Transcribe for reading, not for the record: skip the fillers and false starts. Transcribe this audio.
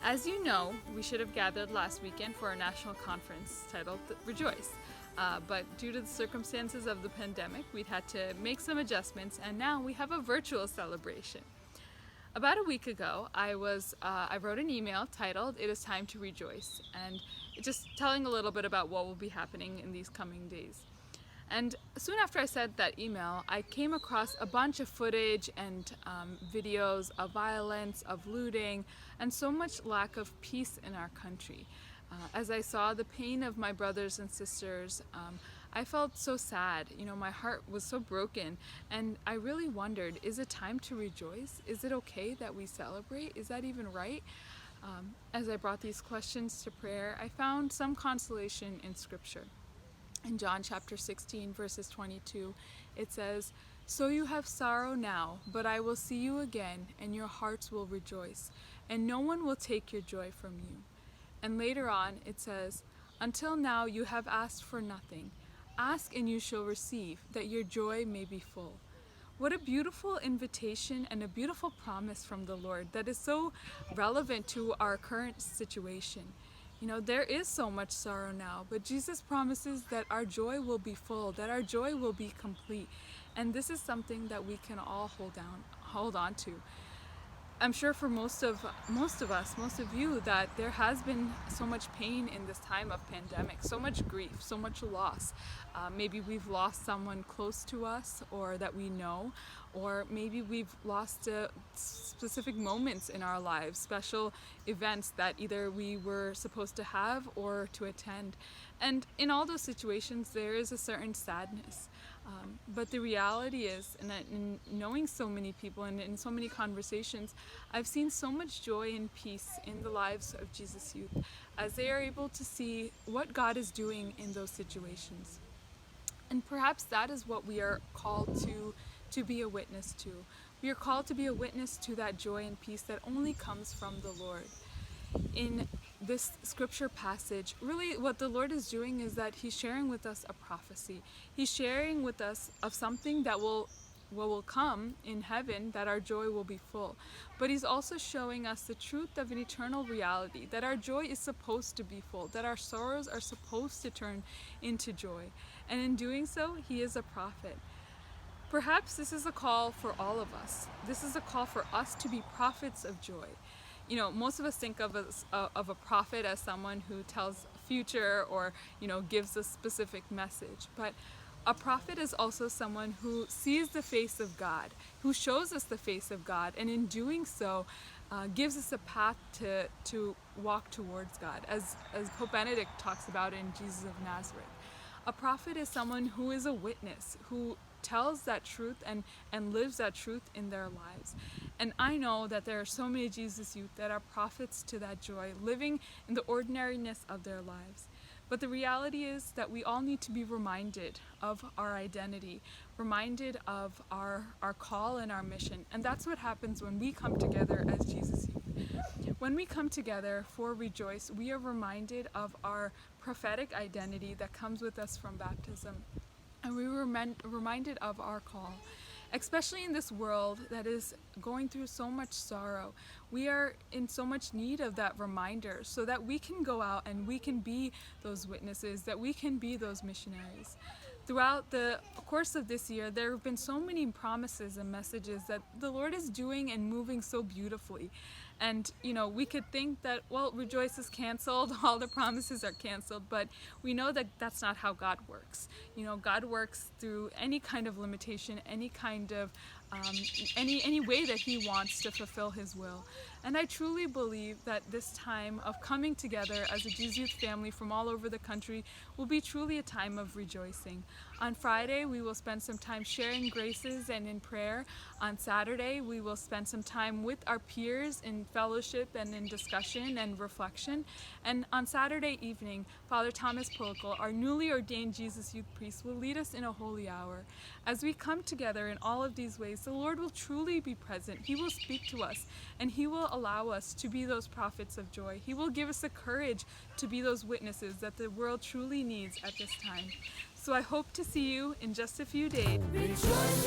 As you know, we should have gathered last weekend for our national conference titled Rejoice. But due to the circumstances of the pandemic, we'd had to make some adjustments, and now we have a virtual celebration. About a week ago, I wrote an email titled "It is time to rejoice," and just telling a little bit about what will be happening in these coming days. And soon after I sent that email, I came across a bunch of footage and videos of violence, of looting, and so much lack of peace in our country. As I saw the pain of my brothers and sisters, I felt so sad. My heart was so broken, and I really wondered, is it time to rejoice? Is it okay that we celebrate? Is that even right? As I brought these questions to prayer, I found some consolation in Scripture. In John chapter 16, verses 22, it says, "So you have sorrow now, but I will see you again, and your hearts will rejoice, and no one will take your joy from you." And later on, it says, "Until now you have asked for nothing. Ask and you shall receive, that your joy may be full." What a beautiful invitation and a beautiful promise from the Lord that is so relevant to our current situation. There is so much sorrow now, but Jesus promises that our joy will be full, that our joy will be complete. And this is something that we can all hold on to. I'm sure for most of you, that there has been so much pain in this time of pandemic, so much grief, so much loss. Maybe we've lost someone close to us or that we know, or maybe we've lost specific moments in our lives, special events that either we were supposed to have or to attend. And in all those situations, there is a certain sadness. But the reality is, and in knowing so many people and in so many conversations, I've seen so much joy and peace in the lives of Jesus Youth as they are able to see what God is doing in those situations. And perhaps that is what we are called to be a witness to. We are called to be a witness to that joy and peace that only comes from the Lord. In this scripture passage, really what the Lord is doing is that He's sharing with us a prophecy. He's sharing with us of something that will come in heaven, that our joy will be full. But He's also showing us the truth of an eternal reality, that our joy is supposed to be full, that our sorrows are supposed to turn into joy. And in doing so, He is a prophet. Perhaps this is a call for all of us. This is a call for us to be prophets of joy. Most of us think of a prophet as someone who tells future or, gives a specific message. But a prophet is also someone who sees the face of God, who shows us the face of God, and in doing so, gives us a path to walk towards God, as Pope Benedict talks about in Jesus of Nazareth. A prophet is someone who is a witness, who tells that truth and lives that truth in their lives. And I know that there are so many Jesus Youth that are prophets to that joy, living in the ordinariness of their lives. But the reality is that we all need to be reminded of our identity, reminded of our call and our mission. And that's what happens when we come together as Jesus Youth. When we come together for Rejoice, we are reminded of our prophetic identity that comes with us from baptism. And we were reminded of our call, especially in this world that is going through so much sorrow. We are in so much need of that reminder so that we can go out and we can be those witnesses, that we can be those missionaries. Throughout the course of this year, there have been so many promises and messages that the Lord is doing and moving so beautifully. And, we could think that, Rejoice is canceled, all the promises are canceled, but we know that that's not how God works. God works through any kind of limitation, any kind of, any way that He wants to fulfill His will. And I truly believe that this time of coming together as a Jesus Youth family from all over the country will be truly a time of rejoicing. On Friday, we will spend some time sharing graces and in prayer. On Saturday, we will spend some time with our peers in fellowship and in discussion and reflection. And on Saturday evening, Father Thomas Polkel, our newly ordained Jesus Youth priest, will lead us in a holy hour. As we come together in all of these ways, the Lord will truly be present. He will speak to us, and He will allow us to be those prophets of joy. He will give us the courage to be those witnesses that the world truly needs at this time. So I hope to see you in just a few days. Rejoice.